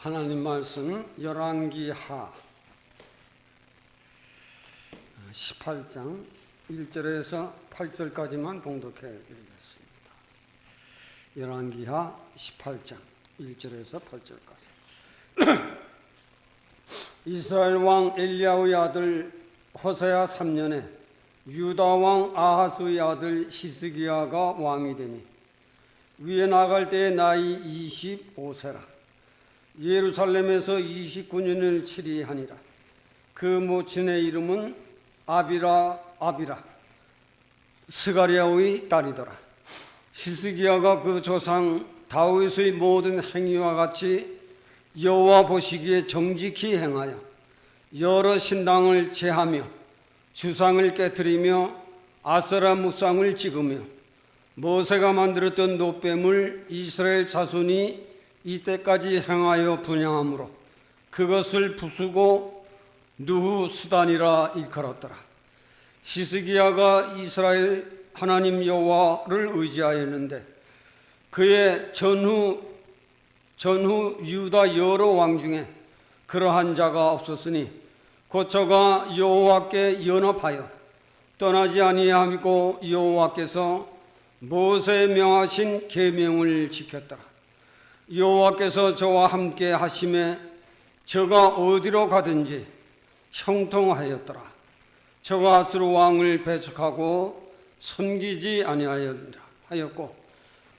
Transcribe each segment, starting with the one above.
하나님 말씀 열왕기하 18장 1절에서 8절까지만 봉독해 드리겠습니다. 열왕기하 18장 1절에서 8절까지. 이스라엘 왕 엘리야의 아들 호세아 3년에 유다 왕 아하스의 아들 히스기야가 왕이 되니 위에 나갈 때의 나이 25세라. 예루살렘에서 29년을 치리하니라. 그 모친의 이름은 아비라 스가랴의 딸이더라. 히스기야가 그 조상 다윗의 모든 행위와 같이 여호와 보시기에 정직히 행하여 여러 신당을 제하며 주상을 깨뜨리며 아세라 묵상을 찍으며 모세가 만들었던 노뱀을 이스라엘 자손이 이때까지 행하여 분향함으로 그것을 부수고 누후수단이라 일컬었더라. 히스기야가 이스라엘 하나님 여호와를 의지하였는데 그의 전후 유다 여러 왕 중에 그러한 자가 없었으니 곧 저가 여호와께 연합하여 떠나지 아니하고 여호와께서 모세에 명하신 계명을 지켰더라. 여호와께서 저와 함께 하심에 저가 어디로 가든지 형통하였더라. 저가 아수르 왕을 배척하고 섬기지 아니하였고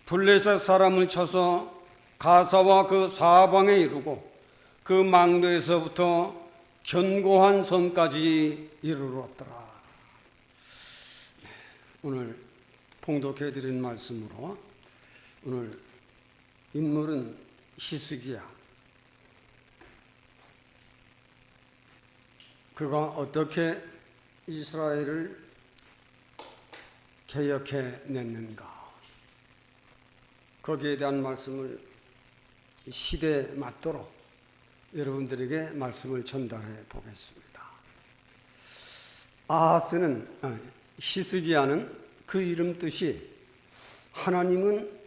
블레셋 사람을 쳐서 가사와 그 사방에 이르고 그 망도에서부터 견고한 선까지 이르렀더라. 오늘 봉독해 드린 말씀으로 오늘 인물은 히스기야. 그가 어떻게 이스라엘을 개혁해 냈는가, 거기에 대한 말씀을 시대에 맞도록 여러분들에게 말씀을 전달해 보겠습니다. 히스기야는 그 이름 뜻이 하나님은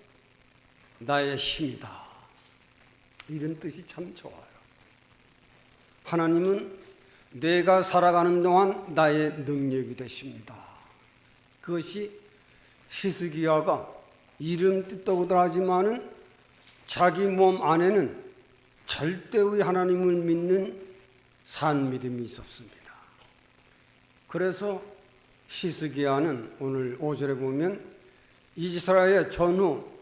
나의 힘이다, 이런 뜻이 참 좋아요. 하나님은 내가 살아가는 동안 나의 능력이 되십니다. 그것이 히스기야가 이름 뜻도구들 하지만은 자기 몸 안에는 절대의 하나님을 믿는 산 믿음이 있었습니다. 그래서 히스기야는 오늘 5절에 보면 이스라엘의 전후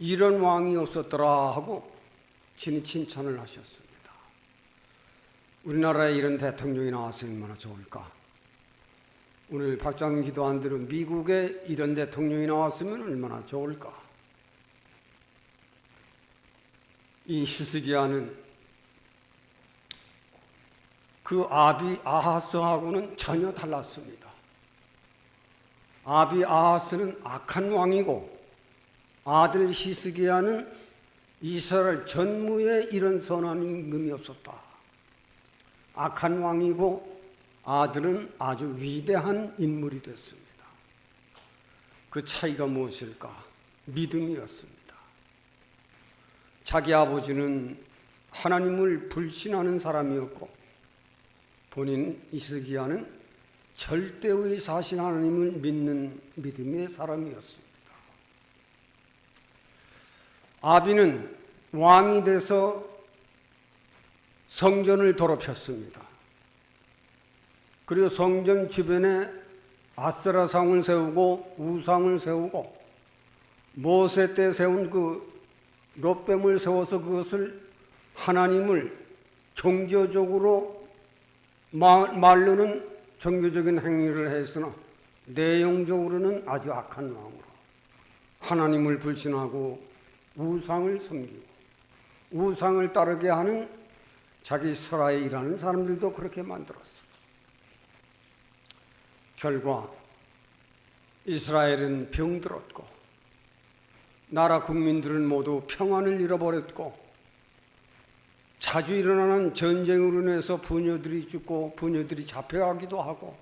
이런 왕이 없었더라 하고 친히 칭찬을 하셨습니다. 우리나라에 이런 대통령이 나왔으면 얼마나 좋을까. 오늘 박장 기도한 대로 미국에 이런 대통령이 나왔으면 얼마나 좋을까. 이 히스기야는 그 아비 아하스하고는 전혀 달랐습니다. 아비 아하스는 악한 왕이고 아들 히스기야는 이스라엘 전무에 이런 선한 임금이 없었다. 악한 왕이고 아들은 아주 위대한 인물이 됐습니다. 그 차이가 무엇일까? 믿음이었습니다. 자기 아버지는 하나님을 불신하는 사람이었고 본인 히스기야는 절대의 사신 하나님을 믿는 믿음의 사람이었습니다. 아비는 왕이 돼서 성전을 더럽혔습니다. 그리고 성전 주변에 아세라상을 세우고 우상을 세우고 모세 때 세운 그 롯뱀을 세워서 그것을 하나님을 종교적으로 말로는 종교적인 행위를 했으나 내용적으로는 아주 악한 왕으로 하나님을 불신하고 우상을 섬기고 우상을 따르게 하는 자기 설화에 일하는 사람들도 그렇게 만들었어. 결과 이스라엘은 병들었고 나라 국민들은 모두 평안을 잃어버렸고 자주 일어나는 전쟁으로 인해서 부녀들이 죽고 부녀들이 잡혀가기도 하고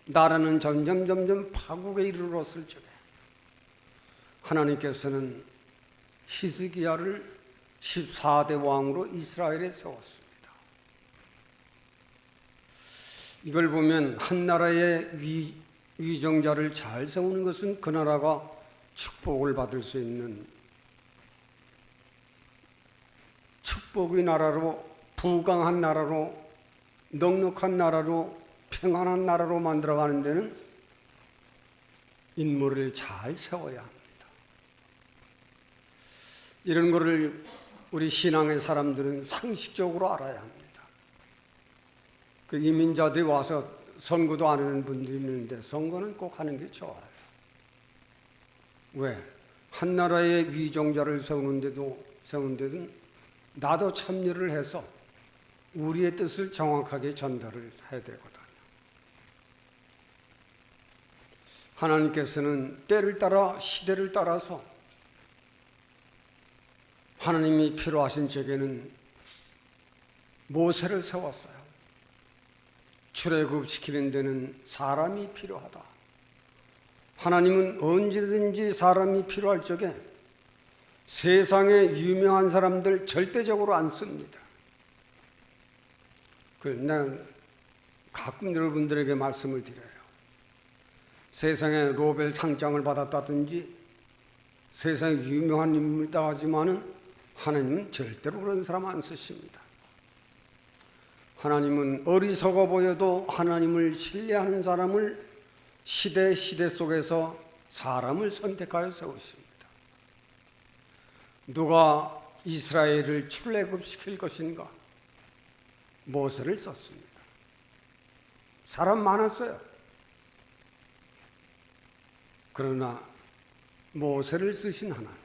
나라는 점점 파국에 이르렀을 적에 하나님께서는 히스기야를 14대 왕으로 이스라엘에 세웠습니다. 이걸 보면 한 나라의 위정자를 잘 세우는 것은 그 나라가 축복을 받을 수 있는 축복의 나라로, 부강한 나라로, 넉넉한 나라로, 평안한 나라로 만들어가는 데는 인물을 잘 세워야 합니다. 이런 것을 우리 신앙의 사람들은 상식적으로 알아야 합니다. 그 이민자들이 와서 선거도 안 하는 분들이 있는데 선거는 꼭 하는 게 좋아요. 왜? 한 나라의 위정자를 세우는데도 나도 참여를 해서 우리의 뜻을 정확하게 전달을 해야 되거든요. 하나님께서는 때를 따라 시대를 따라서 하나님이 필요하신 적에는 모세를 세웠어요. 출애굽시키는 데는 사람이 필요하다. 하나님은 언제든지 사람이 필요할 적에 세상에 유명한 사람들 절대적으로 안 씁니다. 난 가끔 여러분들에게 말씀을 드려요. 세상에 노벨 상장을 받았다든지 세상에 유명한 인물이다 하지만은 하나님은 절대로 그런 사람 안 쓰십니다. 하나님은 어리석어 보여도 하나님을 신뢰하는 사람을 시대 속에서 사람을 선택하여 세우십니다. 누가 이스라엘을 출애굽시킬 것인가? 모세를 썼습니다. 사람 많았어요. 그러나 모세를 쓰신 하나님,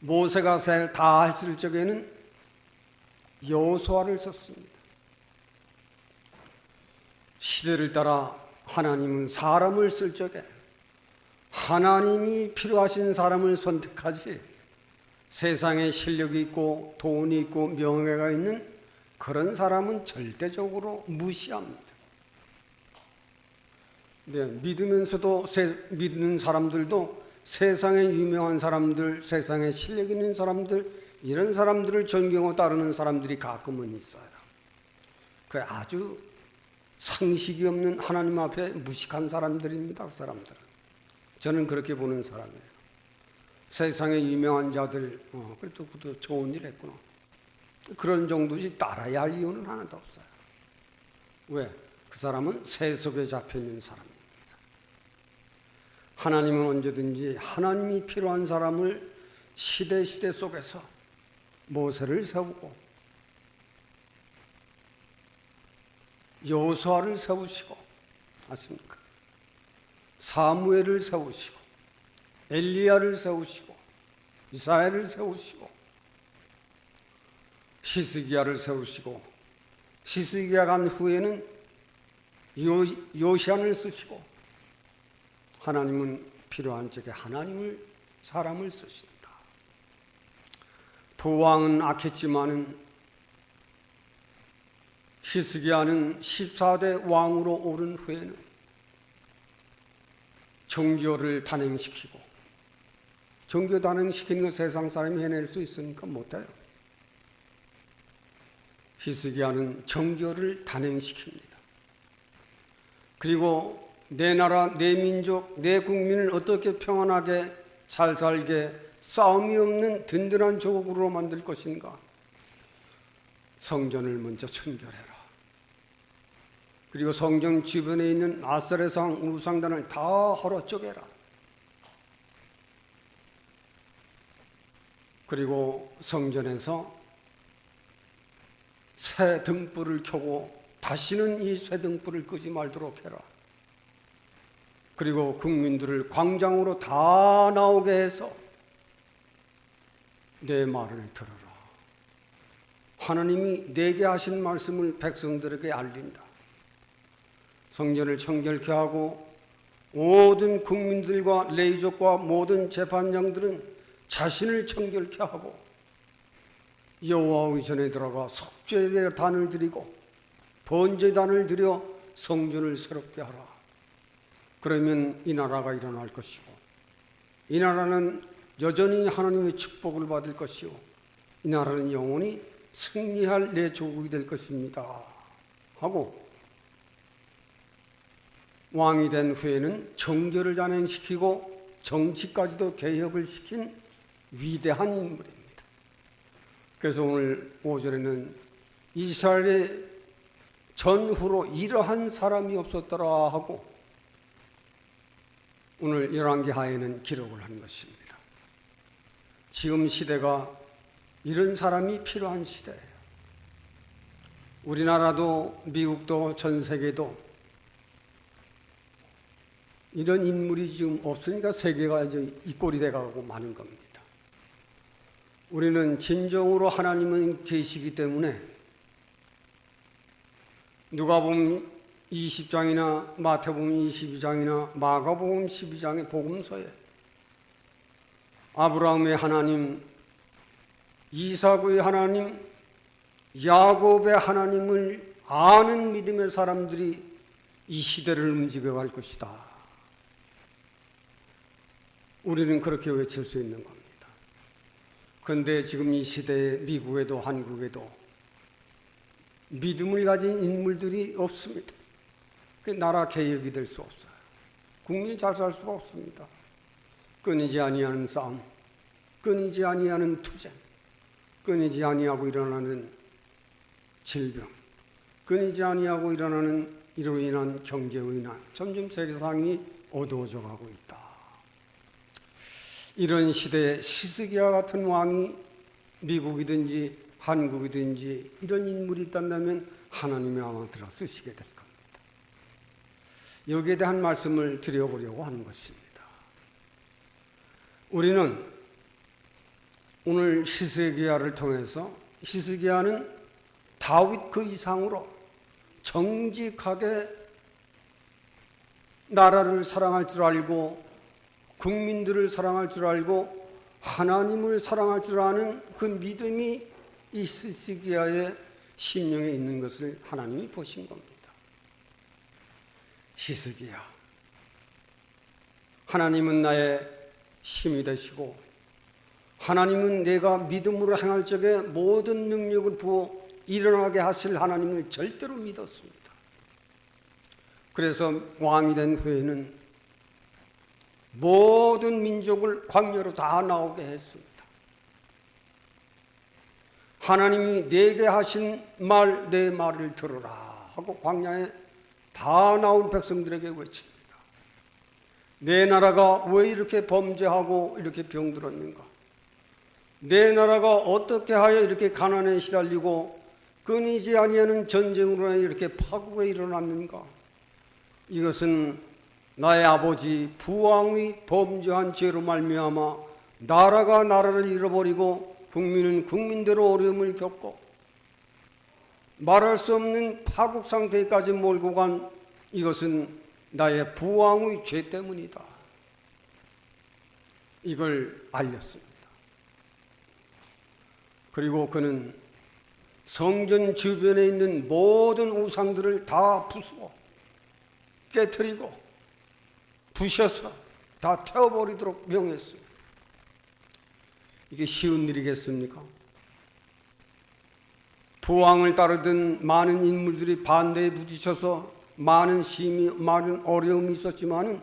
모세가 다 했을 적에는 여호수아를 썼습니다. 시대를 따라 하나님은 사람을 쓸 적에 하나님이 필요하신 사람을 선택하지 세상에 실력이 있고 돈이 있고 명예가 있는 그런 사람은 절대적으로 무시합니다. 네, 믿으면서도 믿는 사람들도 세상에 유명한 사람들, 세상에 실력 있는 사람들, 이런 사람들을 존경하고 따르는 사람들이 가끔은 있어요. 그 아주 상식이 없는 하나님 앞에 무식한 사람들입니다. 그 사람들은. 저는 그렇게 보는 사람이에요. 세상에 유명한 자들, 그래도 그것도 좋은 일 했구나. 그런 정도지 따라야 할 이유는 하나도 없어요. 왜? 그 사람은 세속에 잡혀있는 사람입니다. 하나님은 언제든지 하나님이 필요한 사람을 시대 속에서 모세를 세우고 여호수아를 세우시고 아십니까? 사무엘을 세우시고 엘리야를 세우시고 이사야를 세우시고 히스기야를 세우시고 히스기야 간 후에는 요시안을 쓰시고 하나님은 필요한 적에 사람을 쓰신다. 부왕은 악했지만은 히스기야는 14대 왕으로 오른 후에는 정교를 단행시키고, 정교 단행시키는 거 세상 사람이 해낼 수 있으니까 못해요. 히스기야는 정교를 단행시킵니다. 그리고 내 나라, 내 민족, 내 국민을 어떻게 평안하게 잘 살게 싸움이 없는 든든한 조국으로 만들 것인가? 성전을 먼저 청결해라. 그리고 성전 주변에 있는 아세라상 우상단을 다 헐어 쪼개라. 그리고 성전에서 새 등불을 켜고 다시는 이 새 등불을 끄지 말도록 해라. 그리고 국민들을 광장으로 다 나오게 해서 내 말을 들어라. 하나님이 내게 하신 말씀을 백성들에게 알린다. 성전을 청결케 하고 모든 국민들과 레위족과 모든 재판장들은 자신을 청결케 하고 여호와 의전에 들어가 속죄의 단을 드리고 번제단을 드려 성전을 새롭게 하라. 그러면 이 나라가 일어날 것이고 이 나라는 여전히 하나님의 축복을 받을 것이요 이 나라는 영원히 승리할 내 조국이 될 것입니다 하고 왕이 된 후에는 정교를 단행시키고 정치까지도 개혁을 시킨 위대한 인물입니다. 그래서 오늘 5절에는 이스라엘의 전후로 이러한 사람이 없었더라 하고 오늘 열왕기 하에는 기록을 한 것입니다. 지금 시대가 이런 사람이 필요한 시대예요. 우리나라도 미국도 전 세계도 이런 인물이 지금 없으니까 세계가 이제 이 꼴이 돼가고 마는 겁니다. 우리는 진정으로 하나님은 계시기 때문에 누가복음 20장이나 마태복음 22장이나 마가복음 12장의 복음서에 아브라함의 하나님, 이삭의 하나님, 야곱의 하나님을 아는 믿음의 사람들이 이 시대를 움직여갈 것이다. 우리는 그렇게 외칠 수 있는 겁니다. 그런데 지금 이 시대에 미국에도 한국에도 믿음을 가진 인물들이 없습니다. 그 나라 개혁이 될 수 없어요. 국민이 잘 살 수가 없습니다. 끊이지 아니하는 싸움, 끊이지 아니하는 투쟁, 끊이지 아니하고 일어나는 질병, 끊이지 아니하고 일어나는 이로 인한 경제의 난, 점점 세상이 어두워져 가고 있다. 이런 시대에 시스기야 같은 왕이 미국이든지 한국이든지 이런 인물이 있다면 하나님이 아마 들어 쓰시게 될 겁니다. 여기에 대한 말씀을 드려보려고 하는 것입니다. 우리는 오늘 시스기야를 통해서 시스기야는 다윗 그 이상으로 정직하게 나라를 사랑할 줄 알고 국민들을 사랑할 줄 알고 하나님을 사랑할 줄 아는 그 믿음이 이 시스기야의 심령에 있는 것을 하나님이 보신 겁니다. 시스기야, 하나님은 나의 힘이 되시고 하나님은 내가 믿음으로 행할 적에 모든 능력을 부어 일어나게 하실 하나님을 절대로 믿었습니다. 그래서 왕이 된 후에는 모든 민족을 광야로 다 나오게 했습니다. 하나님이 내게 하신 말, 내 말을 들으라 하고 광야에 다 나온 백성들에게 외칩니다. 내 나라가 왜 이렇게 범죄하고 이렇게 병들었는가? 내 나라가 어떻게 하여 이렇게 가난에 시달리고 끊이지 아니하는 전쟁으로 이렇게 파국에 일어났는가? 이것은 나의 아버지 부왕의 범죄한 죄로 말미암아 나라가 나라를 잃어버리고 국민은 국민대로 어려움을 겪고 말할 수 없는 파국 상태까지 몰고 간 이것은 나의 부왕의 죄 때문이다. 이걸 알렸습니다. 그리고 그는 성전 주변에 있는 모든 우상들을 다 부수고 깨트리고 부셔서 다 태워버리도록 명했습니다. 이게 쉬운 일이겠습니까? 부왕을 따르던 많은 인물들이 반대에 부딪혀서 많은 심히 많은 어려움이 있었지만은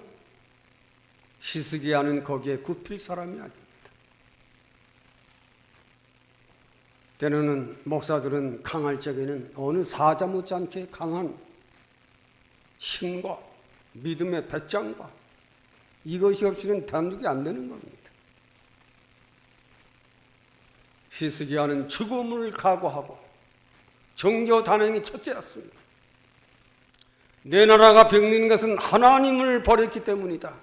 시스기야는 거기에 굽힐 사람이 아닙니다. 때로는 목사들은 강할 적에는 어느 사자 못지않게 강한 힘과 믿음의 배짱과 이것이 없이는 단독이 안 되는 겁니다. 시스기야는 죽음을 각오하고 정교 단행이 첫째였습니다. 내 나라가 병드는 것은 하나님을 버렸기 때문이다.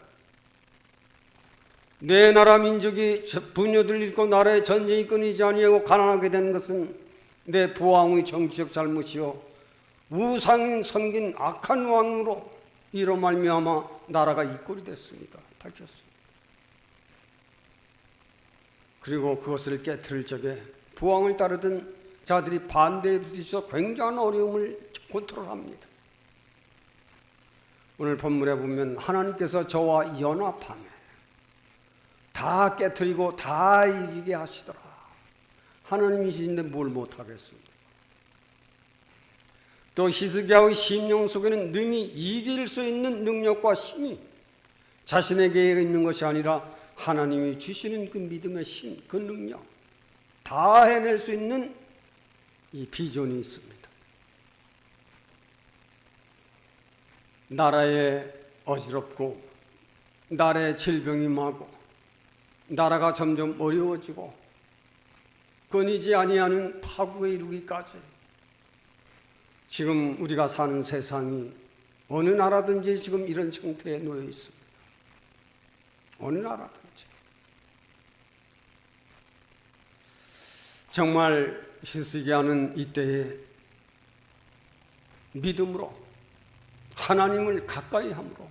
내 나라 민족이 분열을 잃고 나라의 전쟁이 끊이지 아니하고 가난하게 된 것은 내 부왕의 정치적 잘못이요 우상 섬긴 악한 왕으로 이로 말미암아 나라가 이 꼴이 됐습니다. 밝혔습니다. 그리고 그것을 깨트릴 적에 부왕을 따르던 자들이 반대에 부딪혀 굉장한 어려움을 컨트롤합니다. 오늘 본문에 보면 하나님께서 저와 연합하며 다 깨트리고 다 이기게 하시더라. 하나님이신데 뭘 못하겠습니까? 또 히스기야의 심령 속에는 능히 이길 수 있는 능력과 힘이 자신에게 있는 것이 아니라 하나님이 주시는 그 믿음의 힘, 그 능력 다 해낼 수 있는 이 비전이 있습니다. 나라에 어지럽고 나라에 질병이 임하고 나라가 점점 어려워지고 끊이지 아니하는 파국에 이르기까지 지금 우리가 사는 세상이 어느 나라든지 지금 이런 형태에 놓여 있습니다. 어느 나라든지. 정말 히스기야는 이때에 믿음으로 하나님을 가까이 함으로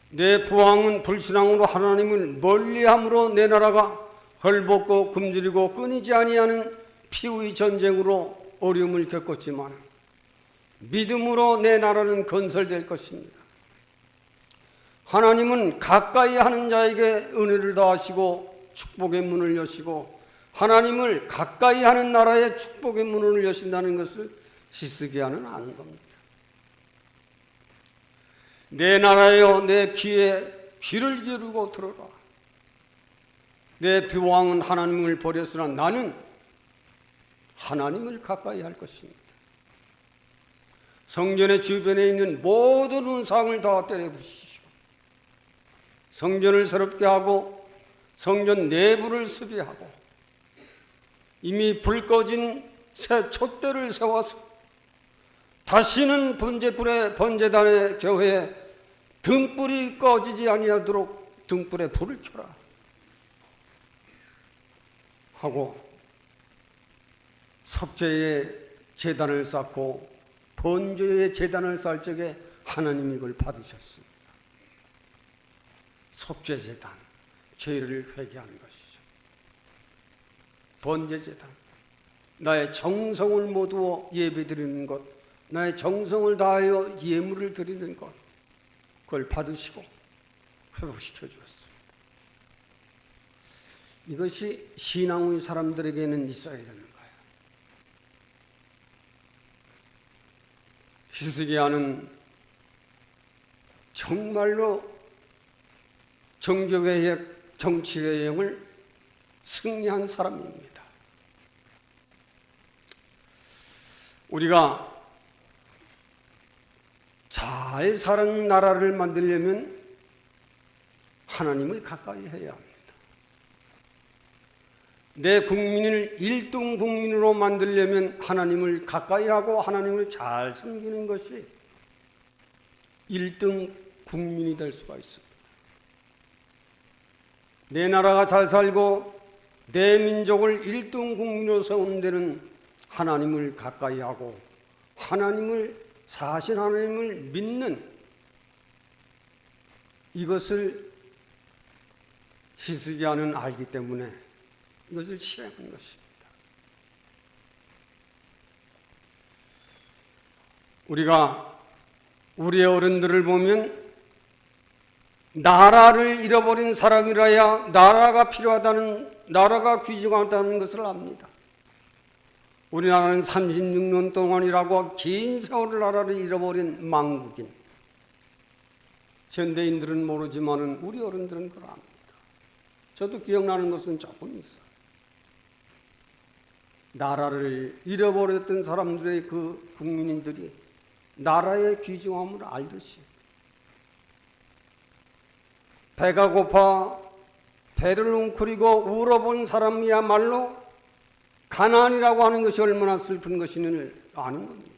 내 부왕은 불신앙으로 하나님을 멀리함으로 내 나라가 헐벗고 굶주리고 끊이지 아니하는 피우의 전쟁으로 어려움을 겪었지만 믿음으로 내 나라는 건설될 것입니다. 하나님은 가까이 하는 자에게 은혜를 더하시고 축복의 문을 여시고 하나님을 가까이 하는 나라에 축복의 문을 여신다는 것을 히스기야는 아는 겁니다. 내 나라여 내 귀에 귀를 기울이고 들어라. 내 부왕은 하나님을 버렸으나 나는 하나님을 가까이 할 것입니다. 성전의 주변에 있는 모든 은상을 다 때려부시시오. 성전을 새롭게 하고 성전 내부를 수비하고 이미 불 꺼진 새 촛대를 세워서 다시는 번제단의 교회에 등불이 꺼지지 아니하도록 등불에 불을 켜라 하고 속죄의 제단을 쌓고 번제의 제단을 쌓을 적에 하나님이 이걸 받으셨습니다. 속죄 제단, 죄를 회개하는 것이죠. 번제 제단, 나의 정성을 모두어 예배드리는 것, 나의 정성을 다하여 예물을 드리는 것, 그걸 받으시고 회복시켜 주었습니다. 이것이 신앙의 사람들에게는 있어야 되는 거예요. 히스기야는 정말로 정교개혁, 정치개혁을 승리한 사람입니다. 우리가 잘 사는 나라를 만들려면 하나님을 가까이 해야 합니다. 내 국민을 1등 국민으로 만들려면 하나님을 가까이 하고 하나님을 잘 섬기는 것이 1등 국민이 될 수가 있습니다. 내 나라가 잘 살고 내 민족을 1등 국민으로 세우는 데는 하나님을 가까이 하고 하나님을 사신 하나님을 믿는 이것을 히스기야는 알기 때문에 이것을 시행한 것입니다. 우리가 우리의 어른들을 보면 나라를 잃어버린 사람이라야 나라가 필요하다는, 나라가 귀중하다는 것을 압니다. 우리나라는 36년 동안이라고 긴 세월을 나라를 잃어버린 망국인. 현대인들은 모르지만 우리 어른들은 그걸 압니다. 저도 기억나는 것은 조금 있어요. 나라를 잃어버렸던 사람들의 그 국민들이 나라의 귀중함을 알듯이 배가 고파 배를 웅크리고 울어본 사람이야말로 가난이라고 하는 것이 얼마나 슬픈 것인지를 아는 겁니다.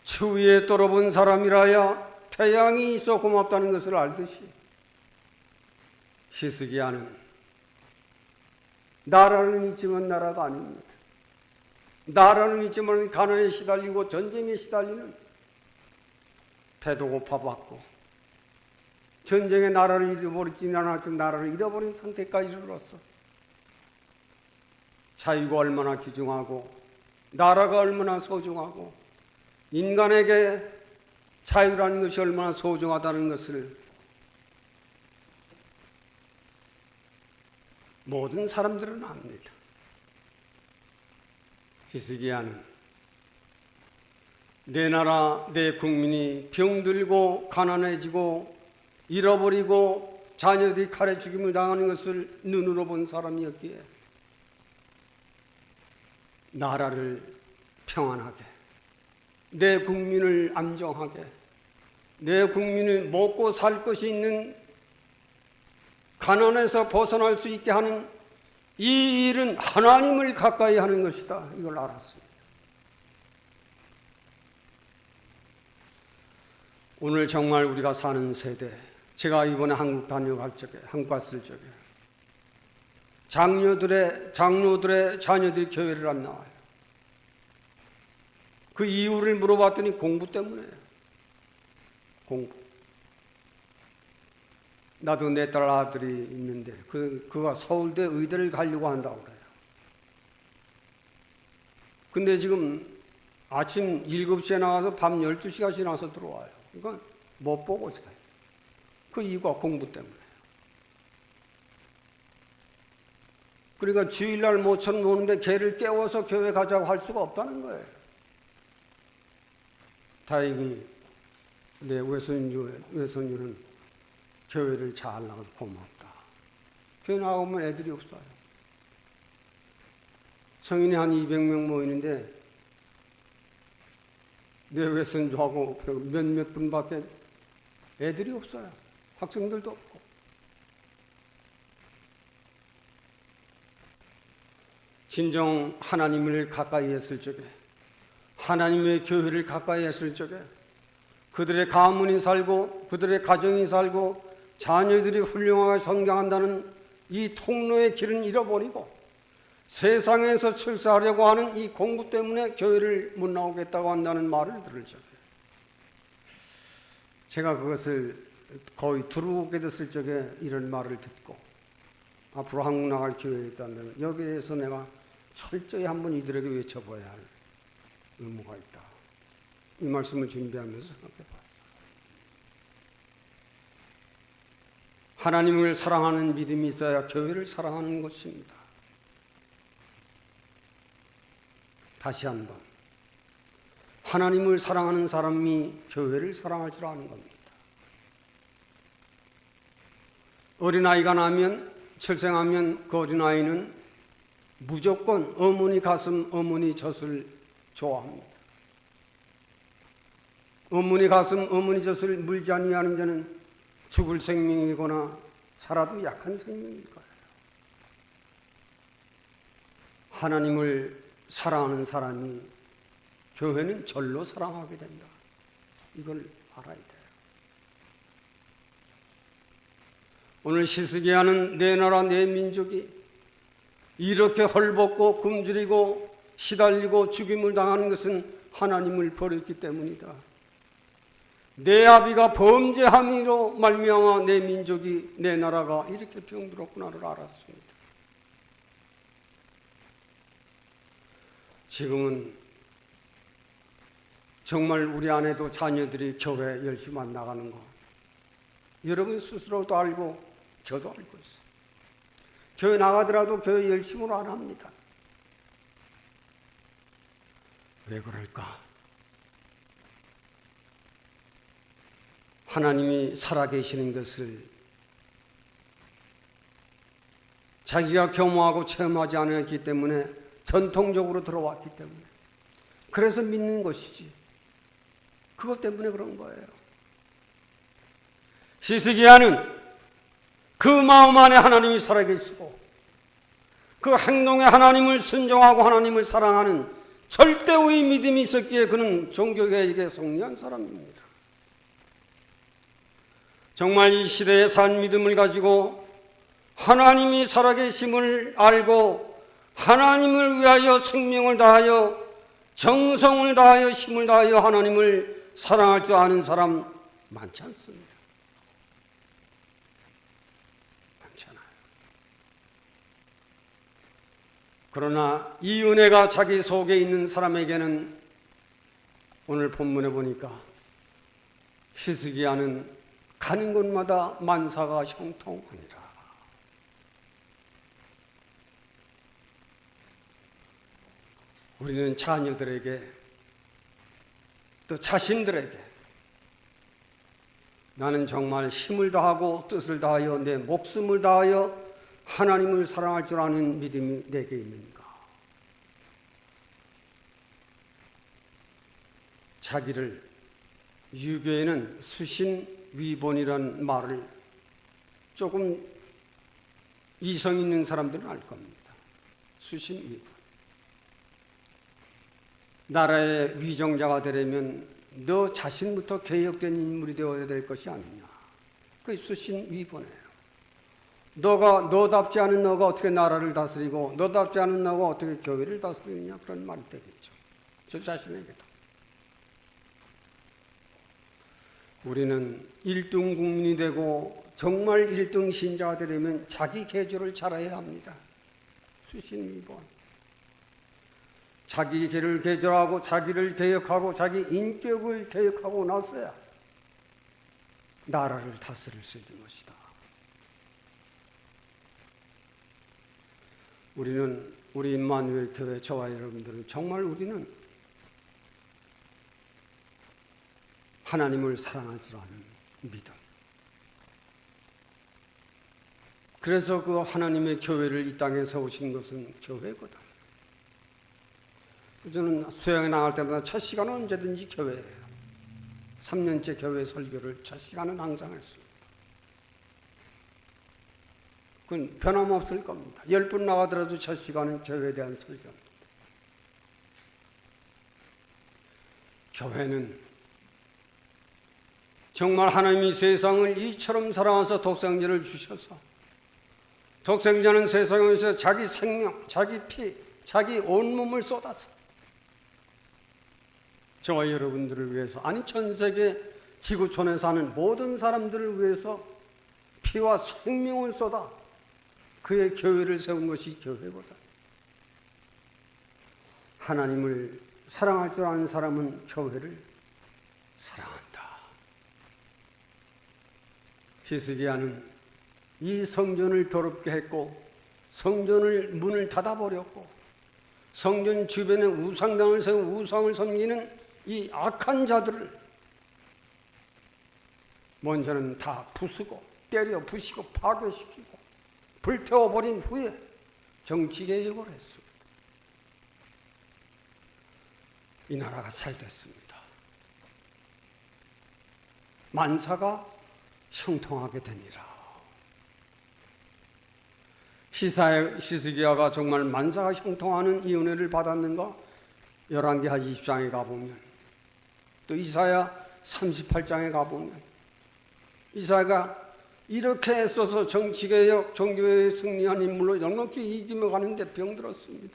추위에 떨어본 사람이라야 태양이 있어 고맙다는 것을 알듯이 히스기야는 나라는 있지만 나라가 아닙니다. 나라는 있지만 가난에 시달리고 전쟁에 시달리는, 배도 고파봤고 전쟁에 나라를 잃어버리지 않았지만 나라를 잃어버린 상태까지 이르렀어. 자유가 얼마나 귀중하고 나라가 얼마나 소중하고 인간에게 자유라는 것이 얼마나 소중하다는 것을 모든 사람들은 압니다. 히스기야는 내 나라 내 국민이 병들고 가난해지고 잃어버리고 자녀들이 칼에 죽임을 당하는 것을 눈으로 본 사람이었기에 나라를 평안하게, 내 국민을 안정하게, 내 국민이 먹고 살 것이 있는 가난에서 벗어날 수 있게 하는 이 일은 하나님을 가까이 하는 것이다. 이걸 알았습니다. 오늘 정말 우리가 사는 세대, 제가 이번에 한국 다녀갈 적에, 한국 갔을 적에 장로들의 자녀들이 교회를 안 나와요. 그 이유를 물어봤더니 공부 때문에요. 공부. 나도 내 딸 아들이 있는데 그가 서울대 의대를 가려고 한다고 그래요. 근데 지금 아침 7시에 나가서 밤 12시까지 나서 들어와요. 그러니까 못 보고 자요. 그 이유가 공부 때문에요. 그러니까 주일날 모처럼 노는데 걔를 깨워서 교회 가자고 할 수가 없다는 거예요. 다행히 내 외손주는 교회를 잘 나가서 고맙다. 교회 나오면 애들이 없어요. 성인이 한 200명 모이는데 내 외손주하고 몇몇 분밖에 애들이 없어요. 학생들도 없고. 진정 하나님을 가까이 했을 적에, 하나님의 교회를 가까이 했을 적에 그들의 가문이 살고 그들의 가정이 살고 자녀들이 훌륭하게 성장한다는 이 통로의 길은 잃어버리고 세상에서 출세하려고 하는 이 공부 때문에 교회를 못 나오겠다고 한다는 말을 들을 적에 제가 그것을 거의 들어오게 됐을 적에 이런 말을 듣고 앞으로 한국 나갈 기회가 있다면 여기에서 내가 철저히 한번 이들에게 외쳐봐야 할 의무가 있다. 이 말씀을 준비하면서 생각해 봤어요. 하나님을 사랑하는 믿음이 있어야 교회를 사랑하는 것입니다. 다시 한번 하나님을 사랑하는 사람이 교회를 사랑할 줄 아는 겁니다. 어린아이가 나면 출생하면 그 어린아이는 무조건 어머니 가슴, 어머니 젖을 좋아합니다. 어머니 가슴, 어머니 젖을 물지 아니하는 자는 죽을 생명이거나 살아도 약한 생명일 거예요. 하나님을 사랑하는 사람이 교회는 절로 사랑하게 된다. 이걸 알아야 돼요. 오늘 히스기야는 내 나라 내 민족이 이렇게 헐벗고 굶주리고 시달리고 죽임을 당하는 것은 하나님을 버렸기 때문이다. 내 아비가 범죄함으로 말미암아 내 민족이 내 나라가 이렇게 병들었구나를 알았습니다. 지금은 정말 우리 안에도 자녀들이 교회 열심히 안 나가는 거 여러분 스스로도 알고 저도 알고 있어요. 교회 나가더라도 교회 열심으로 안 합니다. 왜 그럴까? 하나님이 살아계시는 것을 자기가 겸허하고 체험하지 않았기 때문에 전통적으로 들어왔기 때문에 그래서 믿는 것이지 그것 때문에 그런 거예요. 히스기야는 그 마음 안에 하나님이 살아계시고 그 행동에 하나님을 순종하고 하나님을 사랑하는 절대의 믿음이 있었기에 그는 종교계에게 승리한 사람입니다. 정말 이 시대에 산 믿음을 가지고 하나님이 살아계심을 알고 하나님을 위하여 생명을 다하여 정성을 다하여 힘을 다하여 하나님을 사랑할 줄 아는 사람 많지 않습니다. 많잖아요. 그러나 이 은혜가 자기 속에 있는 사람에게는 오늘 본문에 보니까 히스기야는 가는 곳마다 만사가 형통하니라. 우리는 자녀들에게 또 자신들에게 나는 정말 힘을 다하고 뜻을 다하여 내 목숨을 다하여 하나님을 사랑할 줄 아는 믿음이 내게 있는가? 자기를 유교에는 수신위본이라는 말을 조금 이성 있는 사람들은 알 겁니다. 수신위본. 나라의 위정자가 되려면 너 자신부터 개혁된 인물이 되어야 될 것이 아니냐. 그게 수신위본이에요. 너답지 않은 너가 어떻게 나라를 다스리고 너답지 않은 너가 어떻게 교회를 다스리느냐, 그런 말이 되겠죠. 저 자신에게도. 우리는 1등 국민이 되고 정말 1등 신자가 되려면 자기 개조를 잘해야 합니다. 수신위본. 자기 길을 개조하고 자기를 개혁하고 자기 인격을 개혁하고 나서야 나라를 다스릴 수 있는 것이다. 우리 임마누엘 교회 저와 여러분들은 정말 우리는 하나님을 사랑할 줄 아는 믿음. 그래서 그 하나님의 교회를 이 땅에 세우신 것은 교회거든. 저는 수양에 나갈 때마다 첫 시간은 언제든지 교회예요. 3년째 교회 설교를 첫 시간은 항상 했습니다. 그건 변함없을 겁니다. 10분 나가더라도 첫 시간은 교회에 대한 설교입니다. 교회는 정말 하나님이 세상을 이처럼 사랑해서 독생자를 주셔서 독생자는 세상에서 자기 생명, 자기 피, 자기 온몸을 쏟아서 저와 여러분들을 위해서, 아니 전 세계 지구촌에 사는 모든 사람들을 위해서 피와 생명을 쏟아 그의 교회를 세운 것이 교회거든. 하나님을 사랑할 줄 아는 사람은 교회를 사랑한다. 히스기야는 이 성전을 더럽게 했고 성전을 문을 닫아버렸고 성전 주변에 우상당을 세우고 우상을 섬기는 이 악한 자들을 먼저는 다 부수고 때려 부시고 파괴시키고 불태워버린 후에 정치개혁을 했습니다. 이 나라가 잘 됐습니다. 만사가 형통하게 되니라. 히스기야가 정말 만사가 형통하는 이 은혜를 받았는가? 열왕기하 20장에 가보면, 또 이사야 38장에 가보면 이사야가 이렇게 애써서 정치개혁, 종교에 승리한 인물로 넉넉히 이기며 가는데 병들었습니다.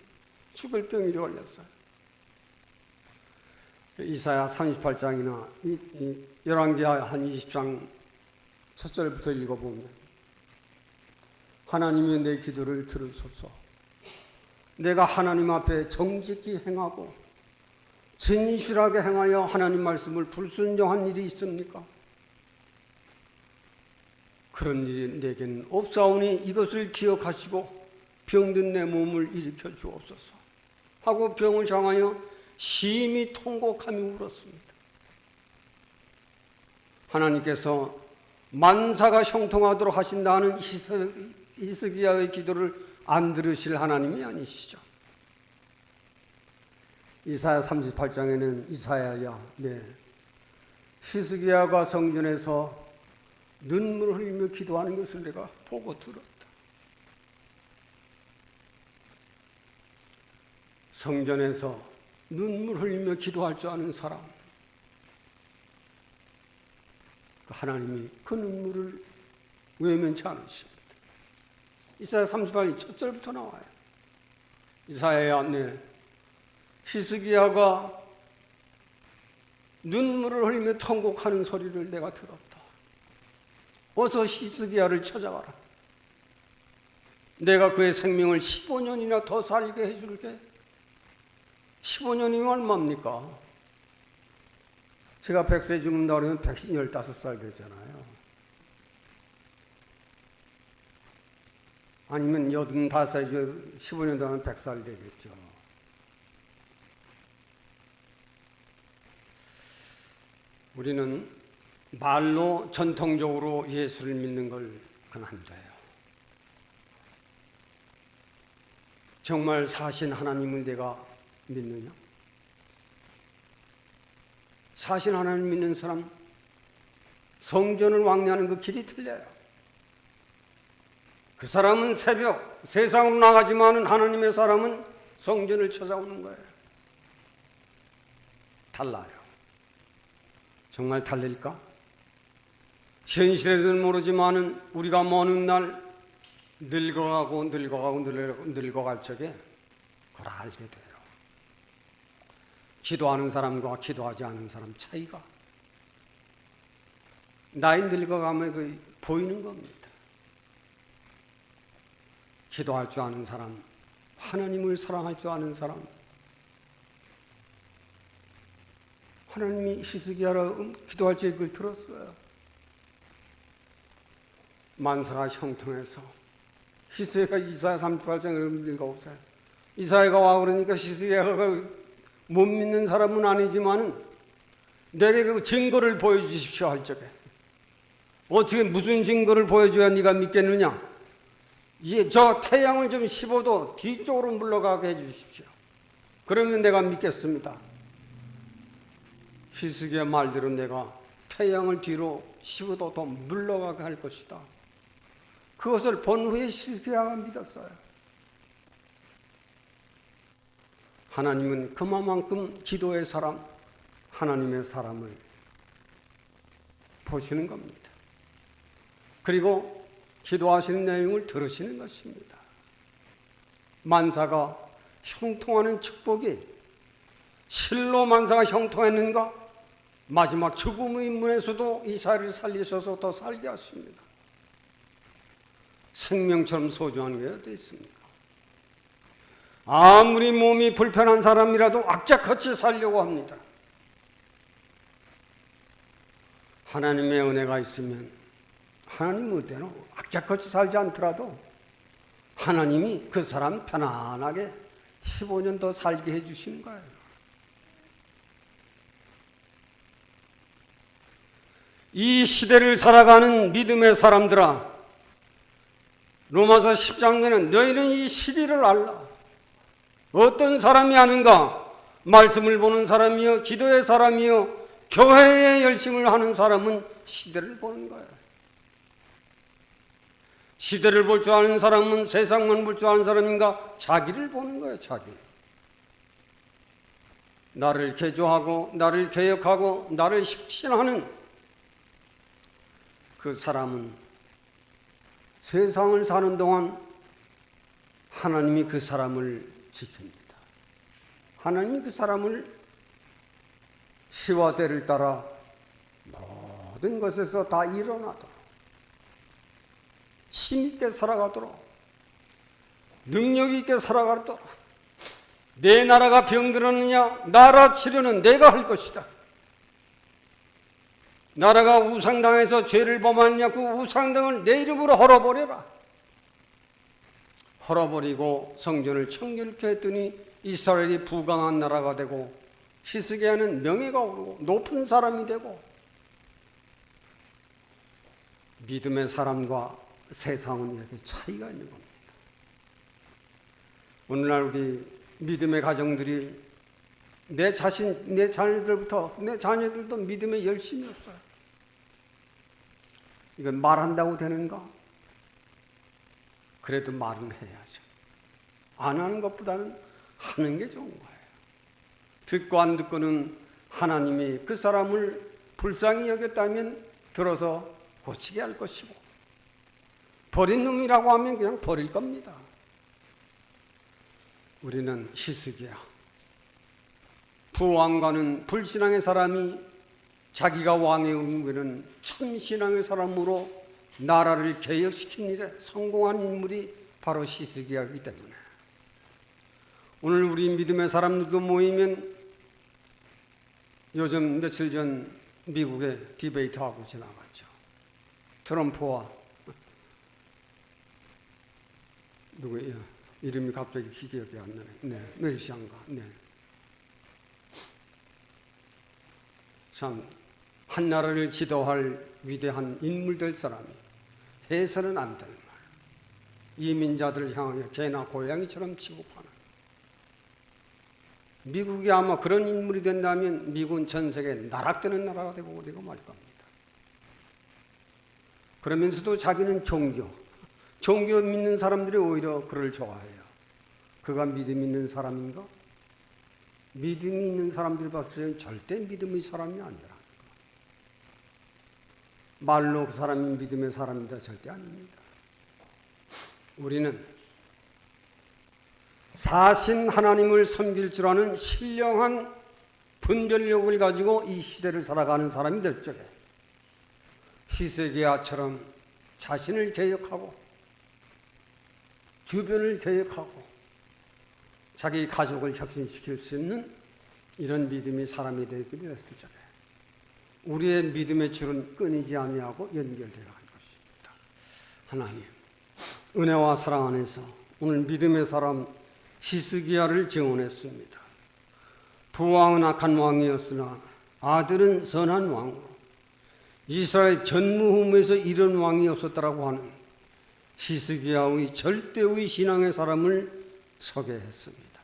죽을 병이 걸렸어요. 이사야 38장이나 열왕기하 한 20장 첫 절부터 읽어보면 하나님이 내 기도를 들으소서. 내가 하나님 앞에 정직히 행하고 진실하게 행하여 하나님 말씀을 불순종한 일이 있습니까? 그런 일이 내게는 없사오니 이것을 기억하시고 병든 내 몸을 일으켜 주옵소서 하고 병을 향하여 심히 통곡하며 울었습니다. 하나님께서 만사가 형통하도록 하신다는 히스기야의 기도를 안 들으실 하나님이 아니시죠. 이사야 38장에는 이사야야, 히스기야가 성전에서 눈물을 흘리며 기도하는 것을 내가 보고 들었다. 성전에서 눈물 흘리며 기도할 줄 아는 사람, 하나님이 그 눈물을 외면치 않으십니다. 이사야 38장 첫 절부터 나와요. 이사야야, 히스기야가 눈물을 흘리며 통곡하는 소리를 내가 들었다. 어서 히스기야를 찾아가라. 내가 그의 생명을 15년이나 더 살게 해줄게. 15년이면 얼마입니까? 제가 100세 죽는다 그러면 115살 되잖아요. 아니면 85살, 15년 더 하면 100살 되겠죠. 우리는 말로 전통적으로 예수를 믿는 걸 그건 안 돼요. 정말 사신 하나님을 내가 믿느냐? 사신 하나님 믿는 사람, 성전을 왕래하는 그 길이 틀려요. 그 사람은 새벽 세상으로 나가지만은 하나님의 사람은 성전을 찾아오는 거예요. 달라요. 정말 달릴까? 현실에서는 모르지만은 우리가 먼 날 늙어갈 적에 그걸 알게 돼요. 기도하는 사람과 기도하지 않은 사람 차이가 나이 늙어가면 그 보이는 겁니다. 기도할 줄 아는 사람, 하나님을 사랑할 줄 아는 사람, 하나님이 히스기야라 기도할 때 그걸 들었어요. 만사가 형통해서 히스기야가 이사야 38장을 읽어보세요. 이사야가 와 그러니까 히스기야가 못 믿는 사람은 아니지만은 내게 그 증거를 보여주십시오 할 적에 어떻게 무슨 증거를 보여줘야 네가 믿겠느냐? 저 태양을 좀 15도 뒤쪽으로 물러가게 해주십시오. 그러면 내가 믿겠습니다. 히스기야 말대로 내가 태양을 뒤로 15도 더 물러가게 할 것이다. 그것을 본 후에 히스기야가 믿었어요. 하나님은 그만큼 기도의 사람, 하나님의 사람을 보시는 겁니다. 그리고 기도하시는 내용을 들으시는 것입니다. 만사가 형통하는 축복이 실로 만사가 형통했는가? 마지막 죽음의 문에서도 이스라엘을 살리셔서 더 살게 하십니다. 생명처럼 소중한 게 어디 있습니까? 아무리 몸이 불편한 사람이라도 악착같이 살려고 합니다. 하나님의 은혜가 있으면 하나님 의대로 악착같이 살지 않더라도 하나님이 그 사람 편안하게 15년 더 살게 해주시는 거예요. 이 시대를 살아가는 믿음의 사람들아, 로마서 10장에는 너희는 이 시리를 알라. 어떤 사람이 아는가? 말씀을 보는 사람이요, 기도의 사람이요, 교회에 열심을 하는 사람은 시대를 보는 거예요. 시대를 볼 줄 아는 사람은 세상만 볼 줄 아는 사람인가? 자기를 보는 거예요, 자기. 나를 개조하고 나를 개혁하고 나를 혁신하는 그 사람은 세상을 사는 동안 하나님이 그 사람을 지킵니다. 하나님이 그 사람을 시와 때를 따라 모든 것에서 다 일어나도록 힘있게 살아가도록 능력 있게 살아가도록 내 나라가 병들었느냐? 나라 치료는 내가 할 것이다. 나라가 우상당해서 죄를 범하느냐? 그 우상당을 내 이름으로 헐어버려라. 헐어버리고 성전을 청결케 했더니 이스라엘이 부강한 나라가 되고 히스기야는 명예가 오르고 높은 사람이 되고 믿음의 사람과 세상은 이렇게 차이가 있는 겁니다. 오늘날 우리 믿음의 가정들이 내 자신, 내 자녀들부터 내 자녀들도 믿음에 열심이 없어요. 이건 말한다고 되는가? 그래도 말은 해야죠. 안 하는 것보다는 하는 게 좋은 거예요. 듣고 안 듣고는 하나님이 그 사람을 불쌍히 여겼다면 들어서 고치게 할 것이고 버린 놈이라고 하면 그냥 버릴 겁니다. 우리는 히스기야, 부왕과는 불신앙의 사람이 자기가 왕에 오르는 참신앙의 사람으로 나라를 개혁시킨 일에 성공한 인물이 바로 히스기야이기 때문에 오늘 우리 믿음의 사람들도 모이면 요즘 며칠 전 미국에 디베이트하고 지나갔죠. 트럼프와 누구예요? 이름이 갑자기 기억이 안 나네. 네, 멜시안가. 네. 참 한 나라를 지도할 위대한 인물 될 사람이 해서는 안 될 말. 이민자들을 향하여 개나 고양이처럼 취급하는. 미국이 아마 그런 인물이 된다면 미국은 전 세계에 나락되는 나라가 되고 어디고 말 겁니다. 그러면서도 자기는 종교 믿는 사람들이 오히려 그를 좋아해요. 그가 믿음 있는 사람인가? 믿음이 있는 사람들이 봤을 때는 절대 믿음의 사람이 아니라. 말로 그 사람이 믿음의 사람이다 절대 아닙니다. 우리는 사신 하나님을 섬길 줄 아는 신령한 분별력을 가지고 이 시대를 살아가는 사람이 될 적에 히스기야처럼 자신을 개혁하고 주변을 개혁하고 자기 가족을 혁신시킬 수 있는 이런 믿음이 사람이 되게 됐을 적에 우리의 믿음의 줄은 끊이지 아니하고 연결되어 갈 것입니다. 하나님, 은혜와 사랑 안에서 오늘 믿음의 사람 히스기야를 증언했습니다. 부왕은 악한 왕이었으나 아들은 선한 왕으로 이스라엘 전무후무에서 이런 왕이 없었다라고 하는 히스기야의 절대의 신앙의 사람을 소개했습니다.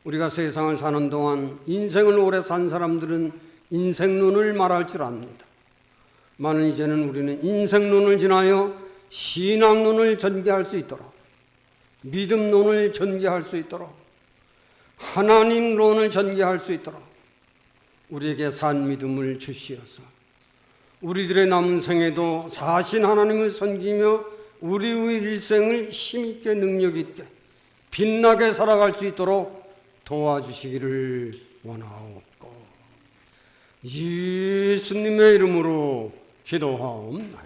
우리가 세상을 사는 동안 인생을 오래 산 사람들은 인생론을 말할 줄 압니다. 많은 이제는 우리는 인생론을 지나여 신앙론을 전개할 수 있도록, 믿음론을 전개할 수 있도록, 하나님론을 전개할 수 있도록 우리에게 산 믿음을 주시어서 우리들의 남은 생에도 사신 하나님을 섬기며 우리의 일생을 힘있게 능력있게 빛나게 살아갈 수 있도록 도와주시기를 원하옵고 예수님의 이름으로 기도하옵나이다.